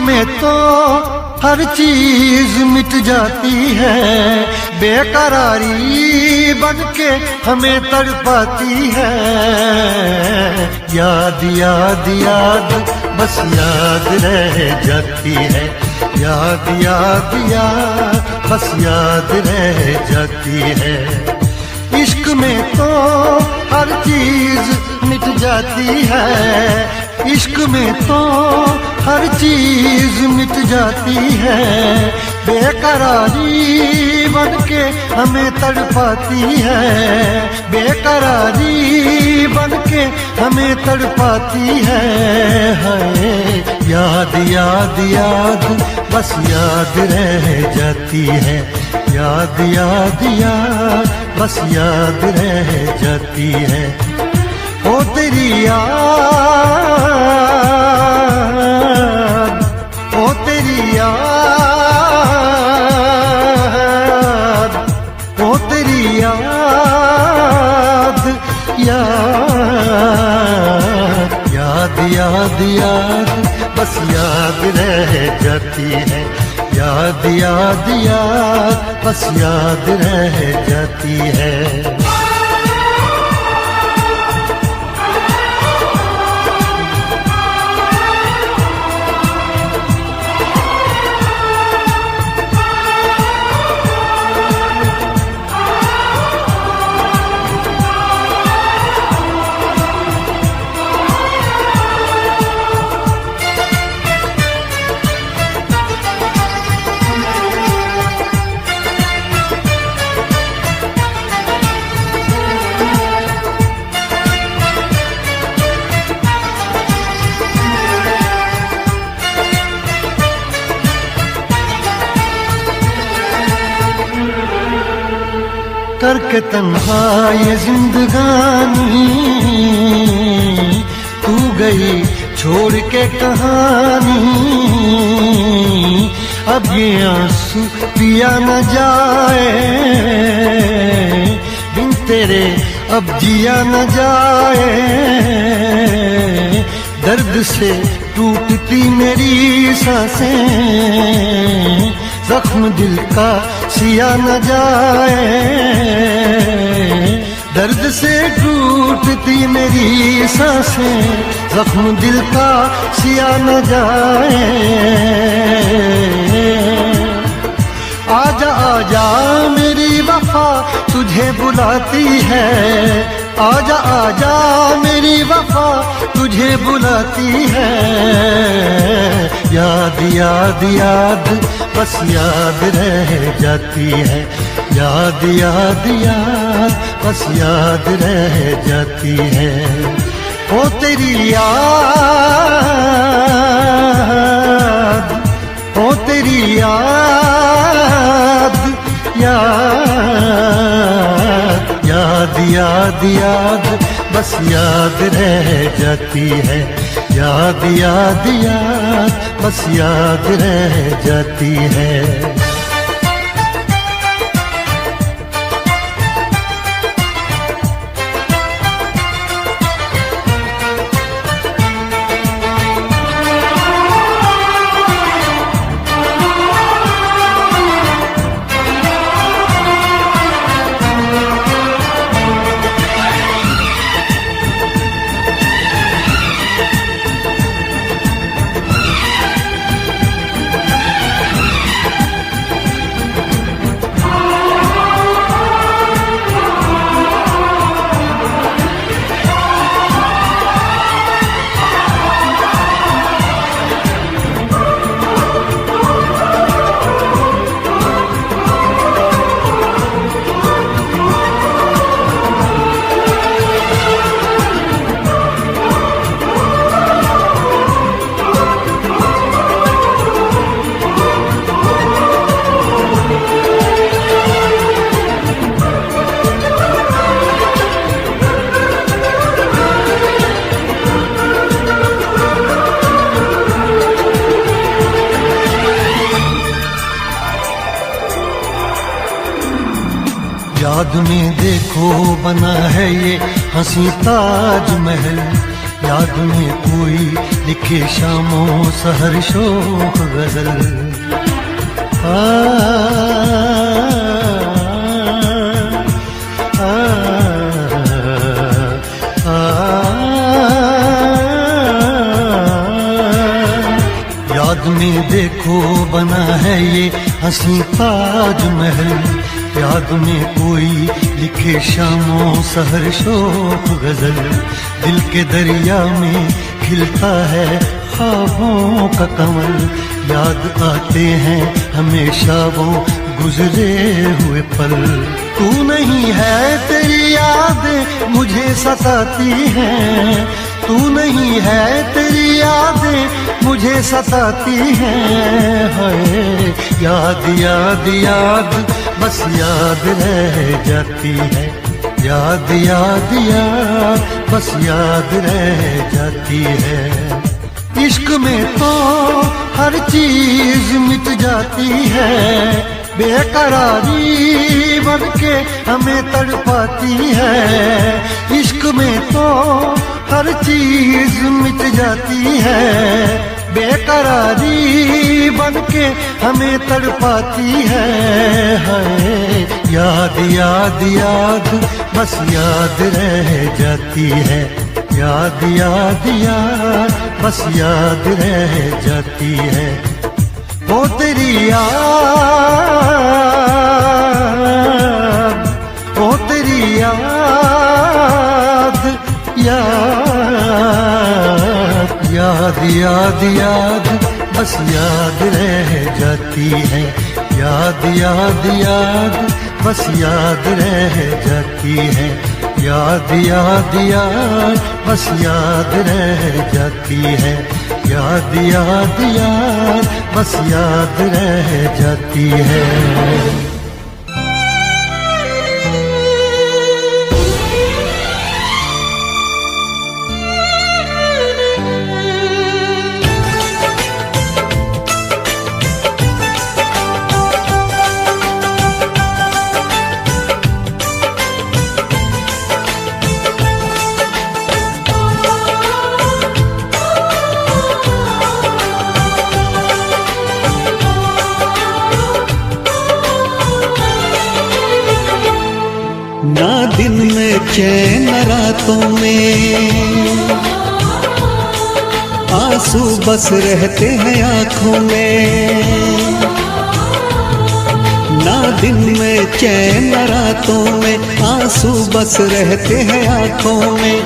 में तो हर चीज मिट जाती है, बेकरारी बनके हमें तड़पाती है। याद याद याद बस याद रह जाती है, याद याद याद बस याद रह जाती है। इश्क में तो हर चीज मिट जाती है, इश्क में तो हर चीज मिट जाती है, बेकरारी बनके हमें तड़पाती है, बेकरारी बनके हमें तड़पाती है। हाय याद याद याद बस याद रह जाती है, याद याद याद बस याद रह जाती है। ओ तेरी याद, ओ तेरी याद, ओ तेरी याद, याद याद याद याद बस याद रह जाती है, याद याद याद बस याद रह जाती है। करके तन्हा ये जिंदगानी तू गई छोड़ के कहानी, अब ये आंसू पिया न जाए बिन तेरे अब जिया न जाए। दर्द से टूटती मेरी सांसें, जख्म दिल का सिया न जाए, दर्द से टूटती मेरी सांसें, जख्म दिल का सिया न जाए। आजा आजा मेरी वफा तुझे बुलाती है, आजा आजा मेरी वफा तुझे बुलाती है। याद याद याद बस याद रह जाती है, याद याद याद बस याद रह जाती है। ओ तेरी याद, ओ तेरी याद, याद याद याद याद बस याद रह जाती है, याद याद याद बस याद रह जाती है। याद में देखो बना है ये हंसी ताजमहल, याद में कोई लिखे शामों सहर शोख गजल। आ, आ, आ, याद में देखो बना है ये हंसी ताजमहल। याद में कोई लिखे शामों सहर शोख गजल। दिल के दरिया में खिलता है ख्वाबों का कमल। याद आते हैं हमेशा वो गुजरे हुए पल। तू नहीं है तेरी यादें मुझे सताती हैं। तू नहीं है तेरी यादें मुझे सताती हैं। हाय याद याद याद बस याद रह जाती है। याद याद याद बस याद रह जाती है। इश्क में तो हर चीज मिट जाती है। बेकरारी बन के हमें तड़पाती है। इश्क में तो हर चीज मिट जाती है। बेकरारी बन के हमें तड़पाती है। हाय याद याद याद बस याद रह जाती है। याद याद याद बस याद रह जाती है। वो तेरी याद, वो तेरी याद, याद याद याद बस याद रह जाती है। याद याद याद बस याद रह जाती है। याद याद याद बस याद रह जाती है। याद याद याद बस याद रह जाती है। ना दिन में चैन रातों में आंसू बस रहते हैं आँखों में। ना दिन में चैन रातों में आंसू बस रहते हैं आँखों में।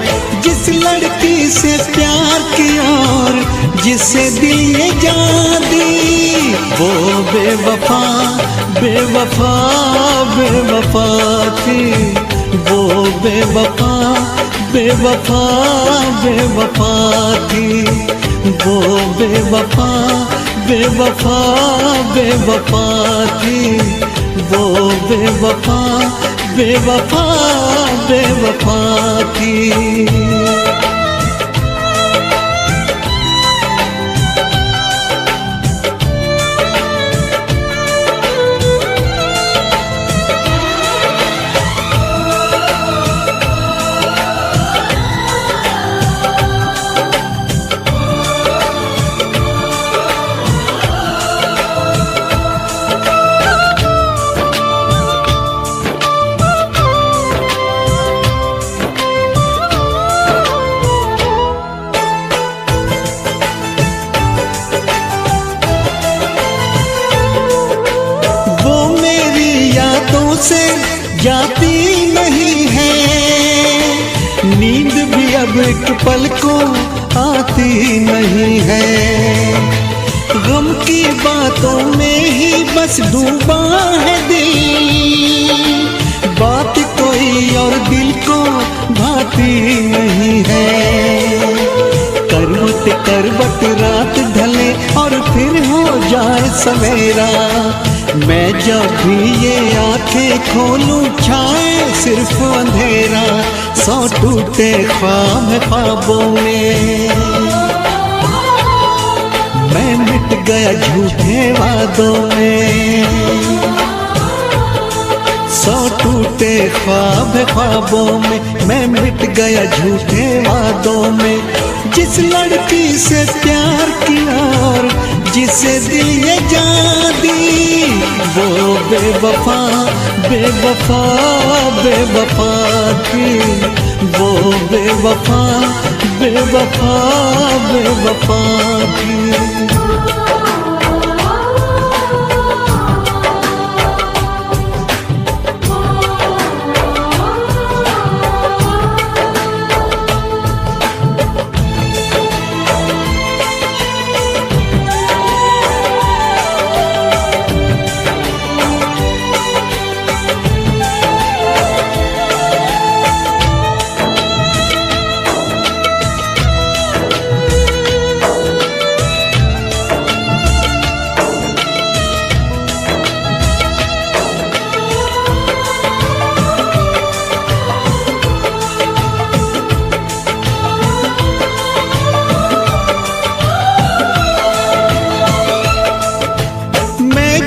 जिस लड़की से प्यार किया और जिसे दिल ने जान दी वो बेवफा बेवफा बेवफा थी। वो बेवफा बेवफा बेवफा थी। वो बेवफा बेवफा बेवफा थी। वो बेवफा बेवफा बेवफा थी। से जाती नहीं है नींद भी अब एक पल को आती नहीं है। गम की बातों में ही बस डूबा है दिल। बात कोई और दिल को भाती नहीं है। करवट करवट रात ढले और फिर हो जाए सवेरा। मैं जब भी ये आंखें खोलूं छाए सिर्फ अंधेरा। सौ टूटे ख्वाब ख्वाबों में मैं मिट गया झूठे वादों में। सौ टूटे ख्वाब ख्वाबों में मैं मिट गया झूठे वादों में। जिस लड़की से प्यार किया और जिसे दिल ये जान दी, वो बेवफा बेवफा बेवफा थी, वो बेवफा बेवफा बेवफा थी।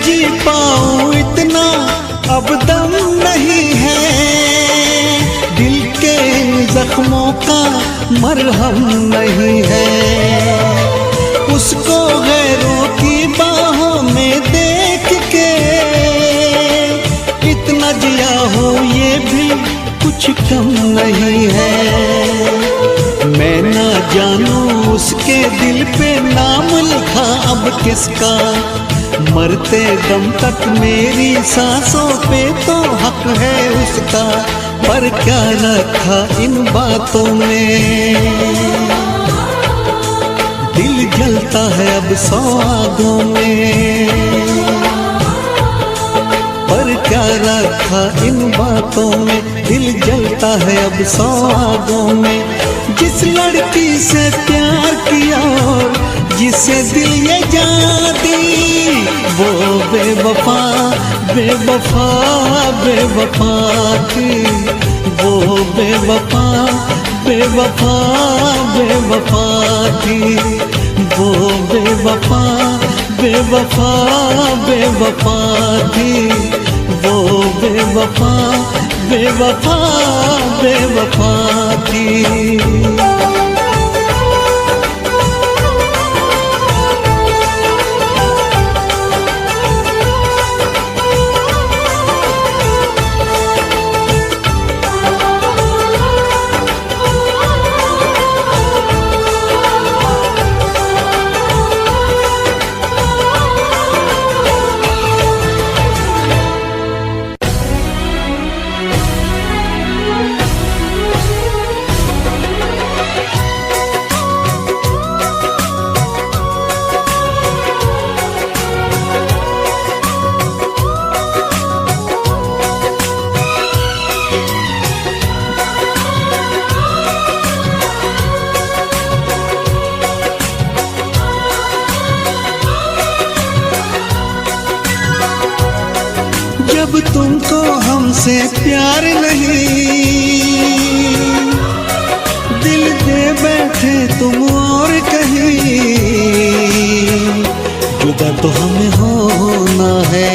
जी पाऊं इतना अब दम नहीं है, दिल के जख्मों का मरहम नहीं है। उसको गैरों की बाहों में देख के इतना जिया हो ये भी कुछ कम नहीं है। मैं ना जानूं उसके दिल पे नाम लिखा अब किसका, मरते दम तक मेरी सांसों पे तो हक है उसका, पर क्या रखा इन बातों में। दिल जलता है अब सौहागों में, पर क्या रखा इन बातों में। दिल जलता है अब सौहागों में। जिस लड़की से प्यार किया और जिसे दिल ये जान दी, वो बेवफा बेवफा बेवफा थी, वो बेवफा बेवफा बेवफा थी, वो बेवफा बेवफा बेवफा थी, वो बेवफा बेवफा बेवफा थी। जब तुमको हमसे प्यार नहीं, दिल दे बैठे तुम और कहीं, जुदा तो हमें होना है,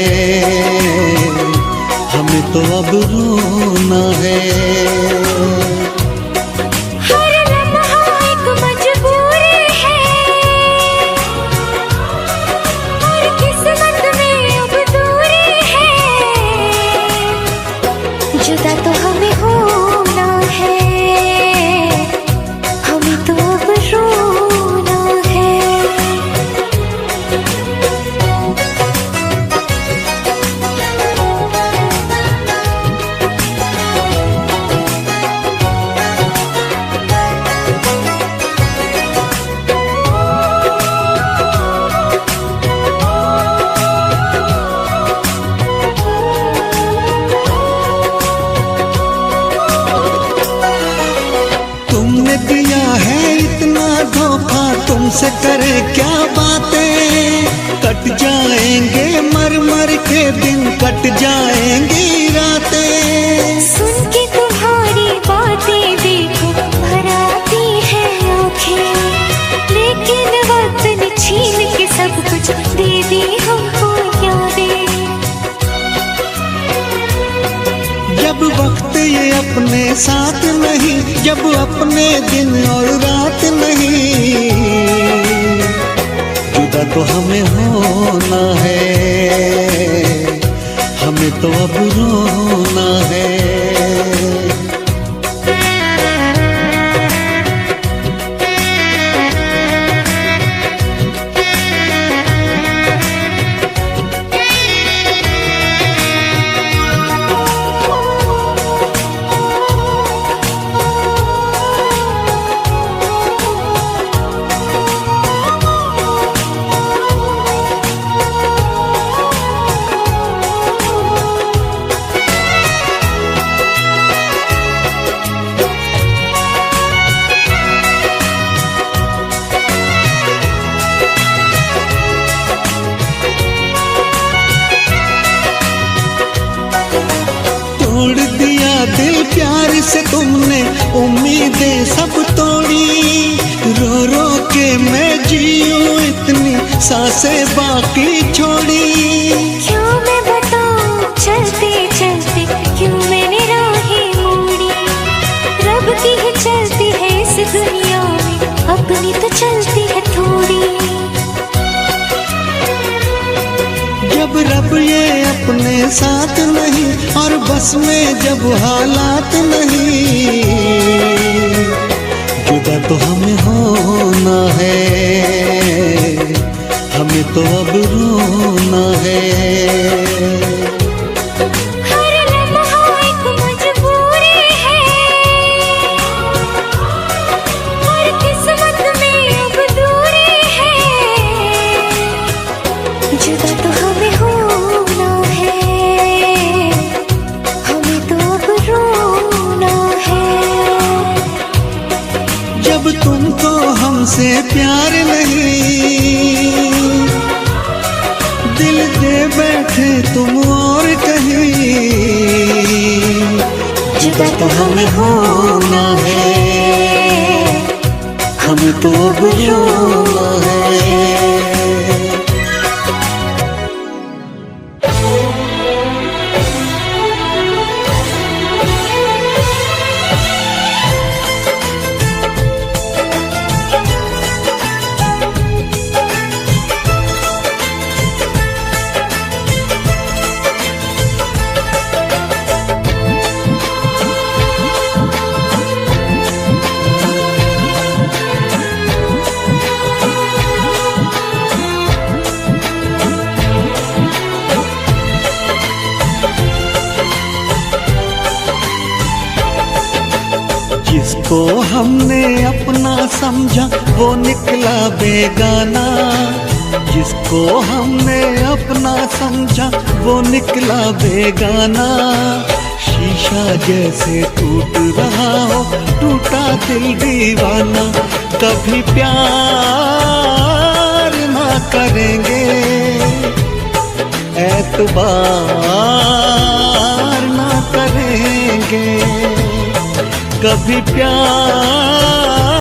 हमें तो अब रोना है। जुदा तो हमें होना है, हमें तो अब रोना है। तुमसे करे क्या बातें, कट जाएंगे मर मर के दिन, कट जाएंगी रातें। सुन के तुम्हारी बातें देखो भर आती है आँखें, लेकिन वक्त ने छीन के सब कुछ दे दी हमको यादें। जब वक्त ये अपने साथ में नहीं, जब अपने दिन और रात नहीं। जुदा तो हमें होना है, हमें तो अब रोना है। तोड़ दिया दिल प्यार से तुमने, उम्मीदें सब तोड़ी। रो रो के मैं जीऊं इतनी सांसें बाकी छोड़ी। क्यों मैं बताऊं चलते चलते क्यों मैंने राहें मोड़ी। रब की ही चलती है इस दुनिया में, अपनी तो चलती है थोड़ी। जब रब ये अपने साथ नहीं और बस में जब हालात नहीं। जुदा तो हमें होना है, हमें तो अब रोना है। हर लम्हा एक मजबूरी है, हर किस्मत में अब दूरी है। जुदा तो हमें होना है, हमें तो अब रोना है। जब तुमको हमसे प्यार नहीं, दिल दे बैठे तुम और कहीं। जुदा तो हमें होना है, हमें तो अब रोना है। जिसको हमने अपना समझा वो निकला बेगाना। जिसको हमने अपना समझा वो निकला बेगाना। शीशा जैसे टूट रहा हो टूटा दिल दीवाना। कभी प्यार ना करेंगे, एतबार ना करेंगे। कभी प्यार